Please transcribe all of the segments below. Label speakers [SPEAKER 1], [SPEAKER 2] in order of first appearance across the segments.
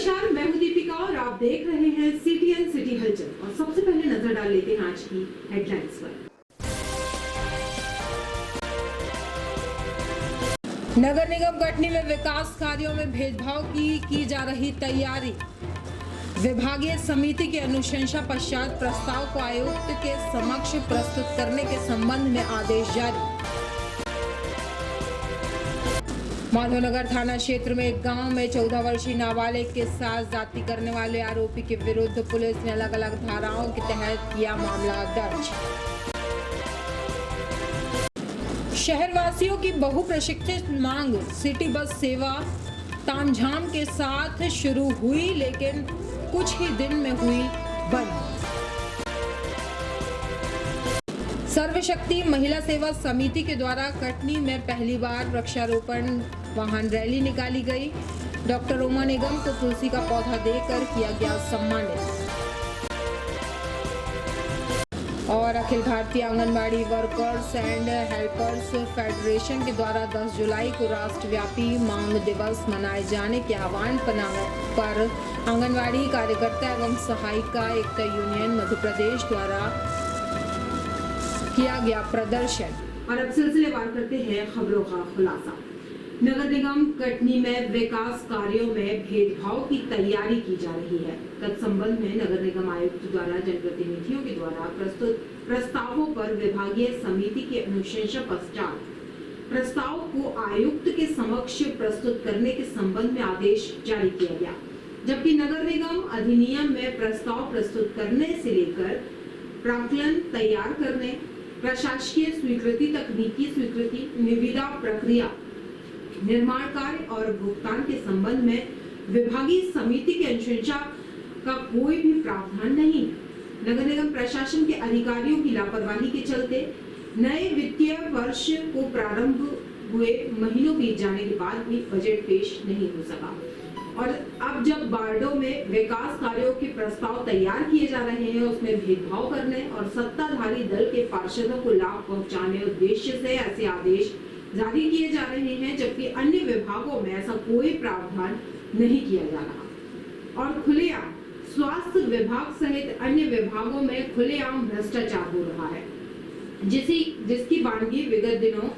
[SPEAKER 1] नमस्कार, मैं हूं दीपिका और आप देख रहे हैं CTN सिटी हलचल। और सबसे पहले नजर डाल लेते हैं आज की हेडलाइंस पर। नगर निगम कटनी में विकास कार्यों में भेदभाव की जा रही तैयारी। विभागीय समिति की अनुशंसा पश्चात प्रस्ताव को आयुक्त के समक्ष प्रस्तुत करने के संबंध में आदेश जारी। माधवनगर थाना क्षेत्र में एक गांव में 14 वर्षीय नाबालिग के साथ जाति करने वाले आरोपी के विरुद्ध पुलिस ने अलग अलग धाराओं के तहत किया मामला दर्ज। शहरवासियों की बहुप्रतीक्षित मांग सिटी बस सेवा तामझाम के साथ शुरू हुई, लेकिन कुछ ही दिन में हुई बंद। सर्वशक्ति महिला सेवा समिति के द्वारा कटनी में पहली बार वृक्षारोपण वाहन रैली निकाली गई। डॉक्टर उमा निगम को तुलसी का पौधा देकर किया गया सम्मानित। और Akhil Bharatiya anganwadi workers and helpers federation के द्वारा 10 जुलाई को राष्ट्रव्यापी मांग दिवस मनाए जाने के आह्वान पर आंगनबाड़ी कार्यकर्ता एवं सहायिका एकता यूनियन मध्य प्रदेश द्वारा किया गया प्रदर्शन। और अब सिलसिलेवार करते हैं खबरों का खुलासा। नगर निगम कटनी में विकास कार्यों में भेदभाव की तैयारी की जा रही है। तत्संबंध में नगर निगम आयुक्त द्वारा जनप्रतिनिधियों के द्वारा प्रस्तुत प्रस्तावों पर विभागीय समिति के अनुशंसा पश्चात प्रस्ताव को आयुक्त के समक्ष प्रस्तुत करने के संबंध में आदेश जारी किया गया। जबकि नगर निगम अधिनियम में प्रस्ताव प्रस्तुत करने से लेकर प्राक्कलन तैयार करने, प्रशासकीय स्वीकृति, तकनीकी स्वीकृति, निविदा प्रक्रिया, निर्माण कार्य और भुगतान के संबंध में विभागीय समिति की अनुशंसा का कोई भी प्रावधान नहीं है। नगर निगम प्रशासन के अधिकारियों की लापरवाही के चलते नए वित्तीय वर्ष को प्रारंभ हुए महीनों बीत जाने के बाद भी बजट पेश नहीं हो सका। और अब जब वार्डों में विकास कार्यों के प्रस्ताव तैयार किए जा रहे हैं, उसमें भेदभाव करने और सत्ताधारी दल के पार्षदों को लाभ पहुंचाने उद्देश्य से ऐसे आदेश जारी किए जा रहे हैं, जबकि अन्य विभागों में ऐसा कोई प्रावधान नहीं किया जा रहा। और खुलेआम स्वास्थ्य विभाग सहित अन्य विभागों में खुलेआम भ्रष्टाचार हो रहा है, जिसकी वानगी विगत दिनों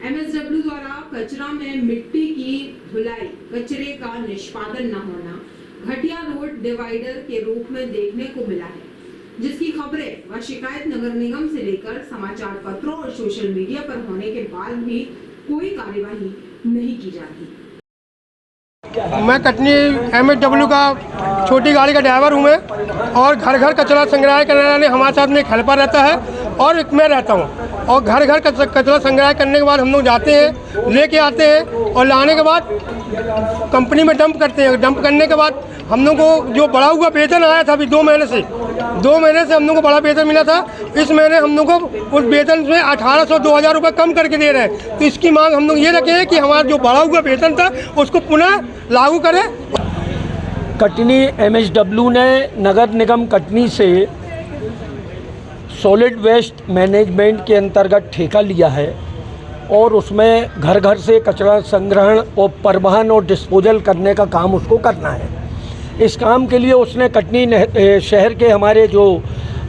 [SPEAKER 1] MSW द्वारा कचरा में मिट्टी की धुलाई, कचरे का निष्पादन न होना, घटिया रोड डिवाइडर के रूप में देखने को मिला है, जिसकी खबरें व शिकायत नगर निगम से लेकर समाचार पत्रों और सोशल मीडिया पर होने के बाद भी कोई कार्यवाही नहीं की जाती।
[SPEAKER 2] मैं कटनी MSW का छोटी गाड़ी का ड्राइवर हूँ मैं, और घर घर कचरा संग्रह करने वाले हमारे साथ में एक हेल्पर रहता है और मैं रहता हूँ। और घर घर कचरा संग्रह करने के बाद हम लोग जाते हैं, लेके आते हैं और लाने के बाद कंपनी में डंप करते हैं। डंप करने के बाद हम लोग को जो बढ़ा हुआ वेतन आया था अभी 2 महीने से हम लोग को बड़ा वेतन मिला था। इस महीने हम लोग को उस वेतन में 1800-2000 रुपये कम करके दे रहे हैं। तो इसकी मांग हम लोग ये रखे हैं कि हमारा जो बढ़ा हुआ वेतन था उसको पुनः लागू करें।
[SPEAKER 3] कटनी MSW ने नगर निगम कटनी से सॉलिड वेस्ट मैनेजमेंट के अंतर्गत ठेका लिया है और उसमें घर घर से कचरा संग्रहण और परिवहन और डिस्पोजल करने का काम उसको करना है। इस काम के लिए उसने कटनी शहर के हमारे जो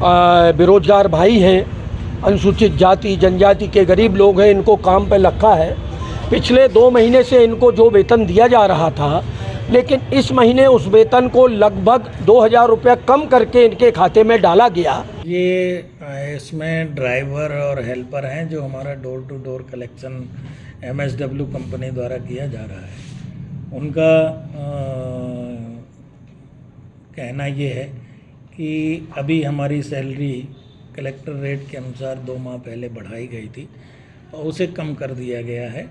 [SPEAKER 3] बेरोजगार भाई हैं, अनुसूचित जाति जनजाति के गरीब लोग हैं, इनको काम पे रखा है। पिछले 2 महीने से इनको जो वेतन दिया जा रहा था, लेकिन इस महीने उस वेतन को लगभग 2000 रुपये कम करके इनके खाते में डाला गया।
[SPEAKER 4] ये इसमें ड्राइवर और हेल्पर हैं जो हमारा door to door collection MSW company द्वारा किया जा रहा है। उनका कहना ये है कि अभी हमारी सैलरी कलेक्टर रेट के अनुसार 2 माह पहले बढ़ाई गई थी और उसे कम कर दिया गया है,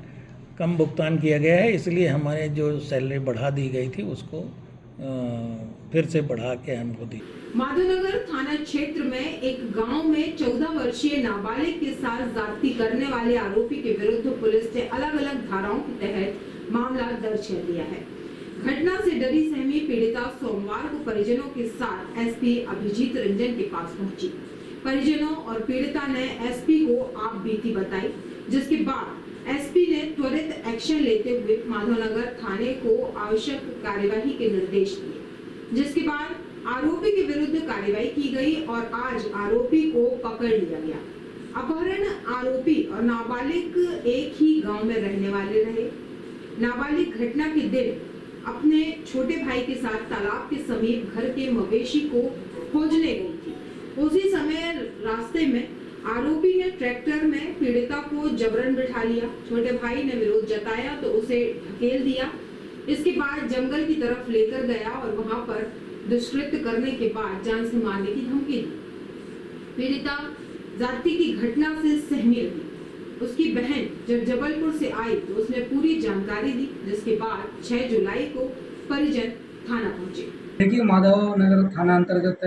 [SPEAKER 4] कम भुगतान किया गया है, इसलिए हमारे जो सैलरी बढ़ा दी गई थी उसको फिर से बढ़ा के हमको दी।
[SPEAKER 1] माधवनगर थाना क्षेत्र में एक गांव में 14 वर्षीय नाबालिग के साथ जाति करने वाले आरोपी के विरुद्ध पुलिस ने अलग अलग धाराओं के तहत मामला दर्ज कर दिया है। घटना से डरी सहमी पीड़िता सोमवार को परिजनों के साथ SP अभिजीत रंजन के पास पहुंची। परिजनों और पीड़िता ने SP को आप बीती बताई, जिसके बाद एसपी ने त्वरित एक्शन लेते हुए माधवनगर थाने को आवश्यक कार्यवाही के निर्देश दिए, जिसके बाद आरोपी के विरुद्ध कार्रवाई की गई और आज आरोपी को पकड़ लिया गया। अपहरण आरोपी और नाबालिग एक ही गांव में रहने वाले रहे। नाबालिग घटना के दिन अपने छोटे भाई के साथ तालाब के समीप घर के मवेशी को खोजने गई थी। उसी समय रास्ते में आरोपी ने ट्रैक्टर में पीड़िता को जबरन बिठा लिया। छोटे भाई ने विरोध जताया तो उसे ढकेल दिया। इसके बाद जंगल की तरफ लेकर गया और वहां पर दुष्कृत्य करने के बाद जान से मारने की धमकी दी। पीड़िता जाति की घटना से सहमी रही। उसकी बहन जब जबलपुर से आई तो उसने पूरी जानकारी दी, जिसके बाद 6 जुलाई को परिजन थाना पहुंचे।
[SPEAKER 5] देखिए, माधव नगर थाना अंतर्गत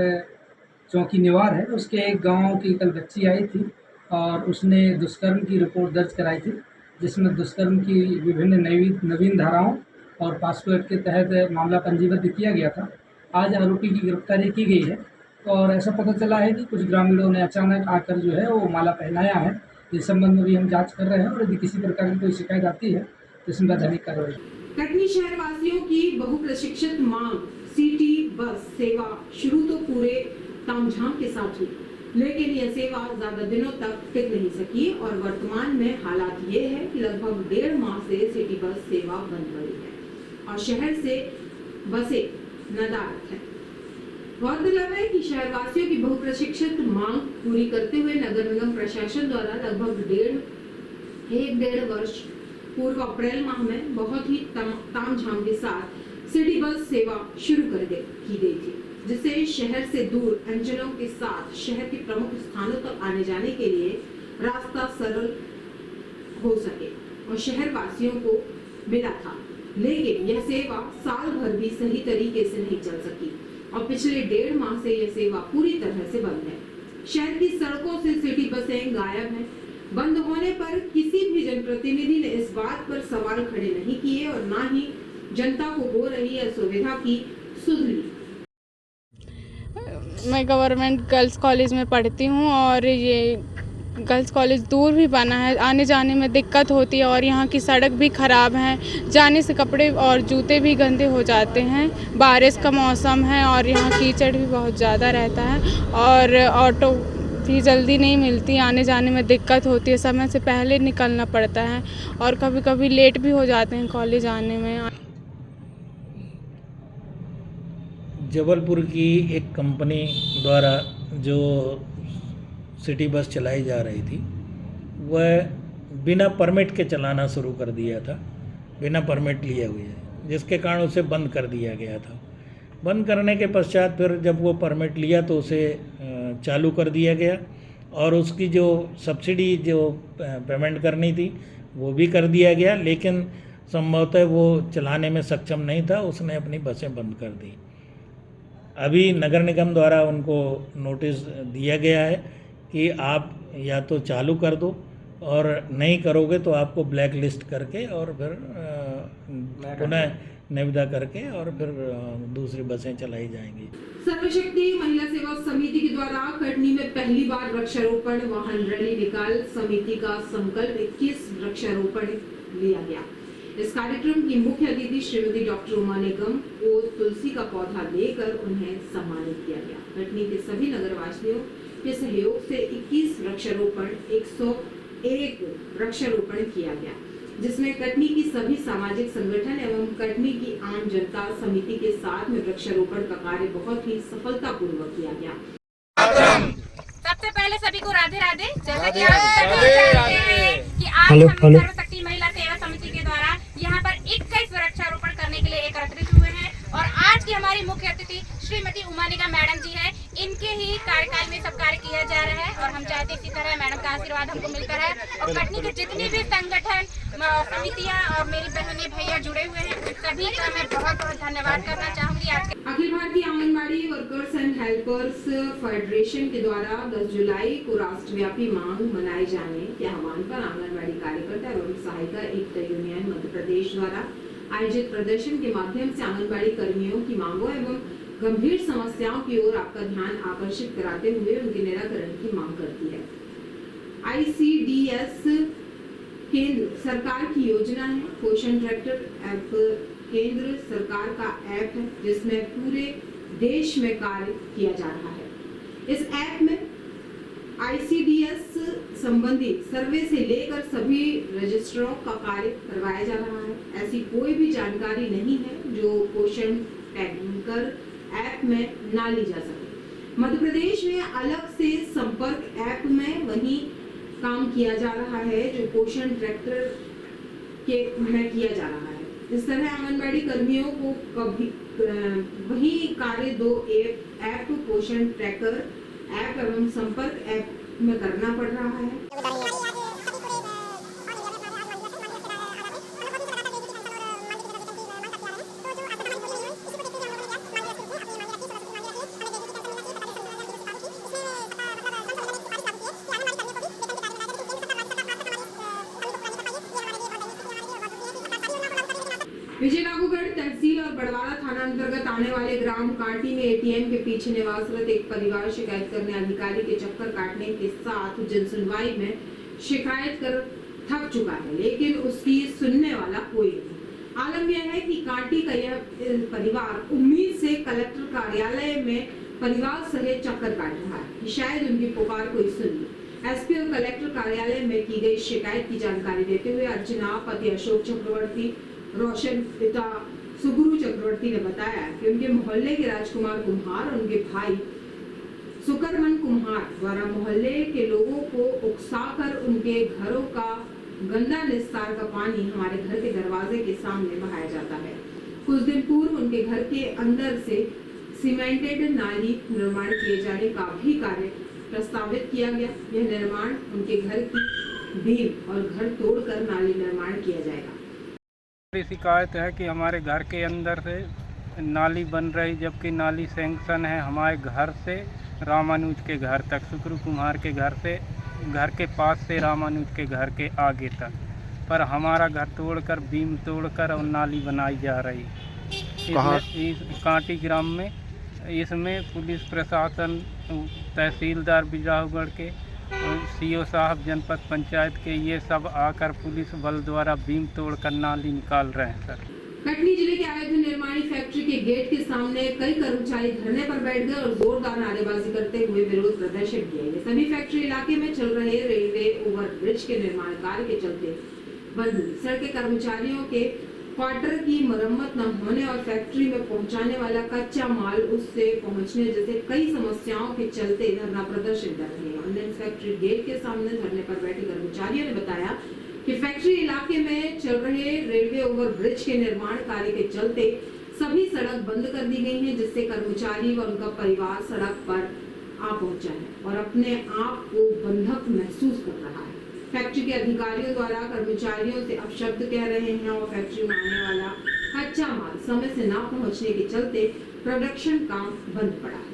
[SPEAKER 5] चौकी निवार है, उसके एक गांव की कल बच्ची आई थी और उसने दुष्कर्म की रिपोर्ट दर्ज कराई थी, जिसमें दुष्कर्म की विभिन्न नवीन धाराओं और पॉक्सो एक्ट के तहत मामला पंजीबद्ध किया गया था। आज आरोपी की गिरफ्तारी की गई है और ऐसा पता चला है कि कुछ ग्रामीणों ने अचानक आकर जो है वो माला पहनाया है। इस संबंध में भी हम जांच कर रहे हैं और यदि किसी प्रकार की कोई शिकायत आती है तो इसमें वैधानिक कार्रवाई।
[SPEAKER 1] कटनी शहर वासियों की बहुप्रतीक्षित मांग सिटी बस सेवा शुरू तो पूरे तामझाम के साथ हुई, लेकिन यह सेवा ज्यादा दिनों तक टिक नहीं सकी और वर्तमान में हालात ये है कि लगभग 1.5 माह से सिटी बस सेवा बंद पड़ी है और शहर से बसें नदारद है। गौरतलब है कि शहरवासियों की बहुप्रतीक्षित मांग पूरी करते हुए नगर निगम प्रशासन द्वारा लगभग 1.5 वर्ष पूर्व अप्रैल माह में बहुत ही तामझाम के साथ सिटी बस सेवा शुरू की गई थी, जिससे शहर से दूर अंचलों के साथ शहर के प्रमुख स्थानों तक आने जाने के लिए रास्ता सरल हो सके और शहर वासियों को मिला था। लेकिन यह सेवा साल भर भी सही तरीके से नहीं चल सकी और पिछले 1.5 माह से यह सेवा पूरी तरह से बंद है। शहर की सड़कों से सिटी बसें गायब हैं। बंद होने पर किसी भी जनप्रतिनिधि ने इस बात पर सवाल खड़े नहीं किए और ना ही जनता को हो रही असुविधा की सुध ली।
[SPEAKER 6] मैं गवर्नमेंट गर्ल्स कॉलेज में पढ़ती हूँ और ये गर्ल्स कॉलेज दूर भी बना है, आने जाने में दिक्कत होती है और यहाँ की सड़क भी ख़राब है। जाने से कपड़े और जूते भी गंदे हो जाते हैं। बारिश का मौसम है और यहाँ कीचड़ भी बहुत ज़्यादा रहता है और ऑटो भी जल्दी नहीं मिलती, आने जाने में दिक्कत होती है, समय से पहले निकलना पड़ता है और कभी कभी लेट भी हो जाते हैं कॉलेज आने में।
[SPEAKER 4] जबलपुर की एक कंपनी द्वारा जो सिटी बस चलाई जा रही थी वह बिना परमिट के चलाना शुरू कर दिया था, बिना परमिट लिए हुए, जिसके कारण उसे बंद कर दिया गया था। बंद करने के पश्चात फिर जब वो परमिट लिया तो उसे चालू कर दिया गया और उसकी जो सब्सिडी जो पेमेंट करनी थी वो भी कर दिया गया, लेकिन संभवतः वो चलाने में सक्षम नहीं था, उसने अपनी बसें बंद कर दी। अभी नगर निगम द्वारा उनको नोटिस दिया गया है कि आप या तो चालू कर दो और नहीं करोगे तो आपको ब्लैक लिस्ट करके और फिर पुनः निविदा करके और फिर दूसरी बसें चलाई जाएंगी।
[SPEAKER 1] सर्वशक्ति महिला सेवा समिति के द्वारा कटनी में पहली बार वृक्षारोपण वाहन रैली निकाल समिति का संकल्प 21 वृक्षारोपण लिया गया। इस कार्यक्रम की मुख्य अतिथि श्रीमती डॉक्टर उमा निगम को तुलसी का पौधा देकर उन्हें सम्मानित किया गया। कटनी के सभी नगरवासियों के सहयोग से 21 वृक्षारोपण 101 वृक्षारोपण किया गया, जिसमें कटनी की सभी सामाजिक संगठन एवं कटनी की आम जनता समिति के साथ में वृक्षारोपण का कार्य बहुत ही सफलतापूर्वक किया गया।
[SPEAKER 7] सबसे पहले सभी को राधे राधे। जैसा कि आप सभी जानते हैं कि आज हम सर्वशक्ति महिला सेवा समिति के द्वारा यहाँ पर 21 वृक्षारोपण करने के लिए एकत्रित हुए हैं और आज की हमारी मुख्य अतिथि श्रीमती उमा निगम मैडम जी है। इनके ही कार्यकाल में सब कार्य किया जा रहा है और हम चाहते इसी तरह मैडम का आशीर्वाद हमको मिलता है और कटनी के जितनी भी संगठन समितियां और मेरी बहनें भैया जुड़े हुए हैं सभी का मैं बहुत बहुत धन्यवाद करना चाहूंगी।
[SPEAKER 1] Akhil Bharatiya anganwadi workers and helpers federation के द्वारा 10 जुलाई को राष्ट्रव्यापी मांग मनाए जाने के आह्वान पर आंगनबाड़ी कार्यकर्ता एवं सहायिका एकता यूनियन मध्य प्रदेश द्वारा आयोजित प्रदर्शन के माध्यम से आंगनबाड़ी कर्मियों की मांगों एवं गंभीर समस्याओं की ओर आपका ध्यान आकर्षित कराते हुए उनके निराकरण की मांग करती है। ICDS केंद्र सरकार की योजना है पोषण ट्रैक्टर ऐप। केंद्र सरकार का ऐप है जिसमें पूरे देश में कार्य किया जा रहा है। इस ऐप में ICDS संबंधी सर्वे से लेकर सभी रजिस्टरों का कार्य करवाया जा रहा है। ऐसी कोई भी जानकारी नहीं है जो पोषण टैंकर ऐप में ना ली जा सके। मध्य प्रदेश में अलग से संपर्क ऐप में वही काम किया जा रहा है जो पोषण ट्रैक्टर के में किया जा रहा है। इस तरह आंगनबाड़ी कर्मियों को कभी वही कार्य दो ऐप पोषण ट्रैकर ऐप एवं संपर्क ऐप में करना पड़ रहा है। विजयनागुगढ़ तहसील और बड़वाला थाना अंतर्गत आने वाले ग्राम कांटी में ATM के पीछे निवासरत एक परिवार शिकायत करने अधिकारी के चक्कर काटने के साथ जनसुनवाई में शिकायत कर थक चुका है, लेकिन उसकी सुनने वाला कोई नहीं। आलम यह है कि कांटी का यह परिवार उम्मीद से कलेक्टर कार्यालय में परिवार सहित चक्कर काट रहा है कि शायद उनकी पुकार कोई सुन ले। SP और कलेक्टर कार्यालय में की गई शिकायत की जानकारी देते हुए अर्चना पति अशोक चक्रवर्ती, रोशन पिता सुगुरु चक्रवर्ती ने बताया कि उनके मोहल्ले के राजकुमार कुम्हार और उनके भाई सुकरमन कुम्हार द्वारा मोहल्ले के लोगों को उकसाकर उनके घरों का गंदा निस्तार का पानी हमारे घर के दरवाजे के सामने बहाया जाता है। कुछ दिन पूर्व उनके घर के अंदर से सीमेंटेड नाली निर्माण किए जाने का भी कार्य प्रस्तावित किया गया। यह निर्माण उनके घर की बीम और घर तोड़कर नाली निर्माण किया जाएगा।
[SPEAKER 8] शिकायत है कि हमारे घर के अंदर से नाली बन रही, जबकि नाली सैंक्शन है हमारे घर से रामानुज के घर तक, शुक्र कुमार के घर से घर के पास से रामानुज के घर के आगे तक, पर हमारा घर तोड़कर बीम तोड़कर और नाली बनाई जा रही। इस कांटी ग्राम में इसमें पुलिस प्रशासन, तहसीलदार बिजराहगढ़ के, CO साहब, जनपद पंचायत के, ये सब आकर पुलिस बल द्वारा बीम तोड़कर नाली निकाल रहे हैं सर।
[SPEAKER 1] कटनी जिले के आयुध निर्माणी फैक्ट्री के गेट के सामने कई कर्मचारी धरने पर बैठ गए और जोरदार नारेबाजी करते हुए विरोध प्रदर्शन किया। ये सभी फैक्ट्री इलाके में चल रहे रेलवे ओवरब्रिज के निर्माण कार्य के चलते बंद हुई। सड़कें कर्मचारियों के क्वार्टर की मरम्मत न होने और फैक्ट्री में पहुंचाने वाला कच्चा माल उससे पहुंचने जैसे कई समस्याओं के चलते धरना प्रदर्शन कर रहे हैं। अन्य फैक्ट्री गेट के सामने धरने पर बैठे कर्मचारियों ने बताया कि फैक्ट्री इलाके में चल रहे रेलवे ओवरब्रिज के निर्माण कार्य के चलते सभी सड़क बंद कर दी गई है, जिससे कर्मचारी व उनका परिवार सड़क पर आ पहुंचा है और अपने आप को बंधक महसूस कर रहा है। फैक्ट्री के अधिकारियों द्वारा कर्मचारियों से अपशब्द कह रहे हैं और फैक्ट्री में आने वाला कच्चा माल समय से ना पहुंचने के चलते प्रोडक्शन काम बंद पड़ा है।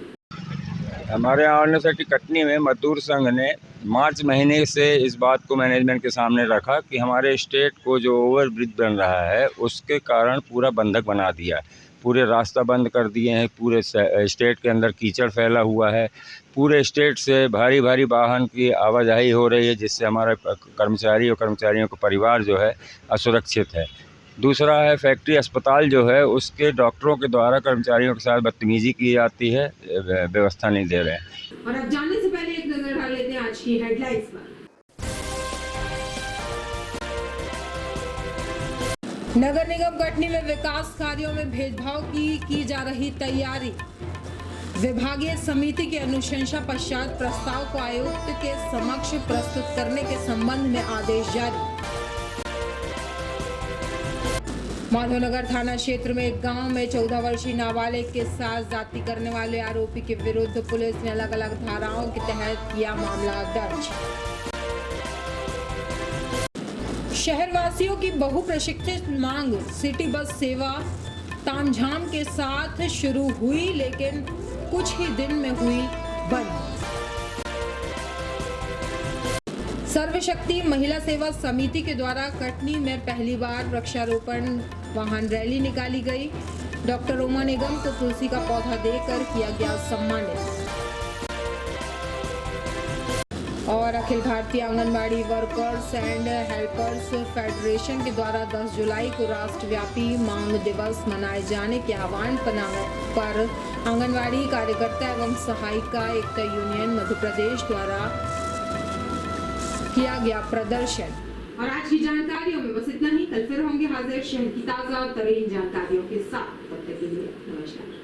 [SPEAKER 9] हमारे यहाँ यूनिवर्सिटी कटनी में मजदूर संघ ने मार्च महीने से इस बात को मैनेजमेंट के सामने रखा कि हमारे स्टेट को जो ओवर ब्रिज बन रहा है उसके कारण पूरा बंधक बना दिया है, पूरे रास्ता बंद कर दिए हैं, पूरे स्टेट के अंदर कीचड़ फैला हुआ है, पूरे स्टेट से भारी भारी वाहन की आवाजाही हो रही है, जिससे हमारे कर्मचारी और कर्मचारियों का परिवार जो है असुरक्षित है। दूसरा है फैक्ट्री अस्पताल जो है उसके डॉक्टरों के द्वारा कर्मचारियों के साथ बदतमीजी की जाती है, व्यवस्था नहीं दे रहे हैं।
[SPEAKER 1] और अब जाने से पहले एक नजर डाल लेते हैं आज की हेडलाइंस पर। नगर निगम कटनी में विकास कार्यों में भेदभाव की जा रही तैयारी। विभागीय समिति की अनुशंसा पश्चात प्रस्ताव को आयुक्त के समक्ष प्रस्तुत करने के संबंध में आदेश जारी। माधवनगर थाना क्षेत्र में एक गांव में 14 वर्षीय नाबालिग के साथ जाति करने वाले आरोपी के विरुद्ध पुलिस ने अलग अलग धाराओं के तहत किया मामला दर्ज। शहरवासियों की बहुप्रतीक्षित मांग सिटी बस सेवा तामझाम के साथ शुरू हुई, लेकिन कुछ ही दिन में हुई बंद। सर्वशक्ति महिला सेवा समिति के द्वारा कटनी में पहली बार वृक्षारोपण वाहन रैली निकाली गई। डॉक्टर रोमा निगम को तुलसी का पौधा देकर किया गया सम्मानित। और Akhil Bharatiya anganwadi workers and helpers federation के द्वारा 10 जुलाई को राष्ट्रव्यापी मांग दिवस मनाए जाने के आह्वान पर आंगनबाड़ी कार्यकर्ता एवं सहायिका एकता यूनियन मध्य प्रदेश द्वारा किया गया प्रदर्शन। और आज की जानकारियों में बस इतना ही। कल फिर होंगे हाजिर शहर की ताज़ा तरीन जानकारियों के साथ। तब तक के लिए नमस्कार।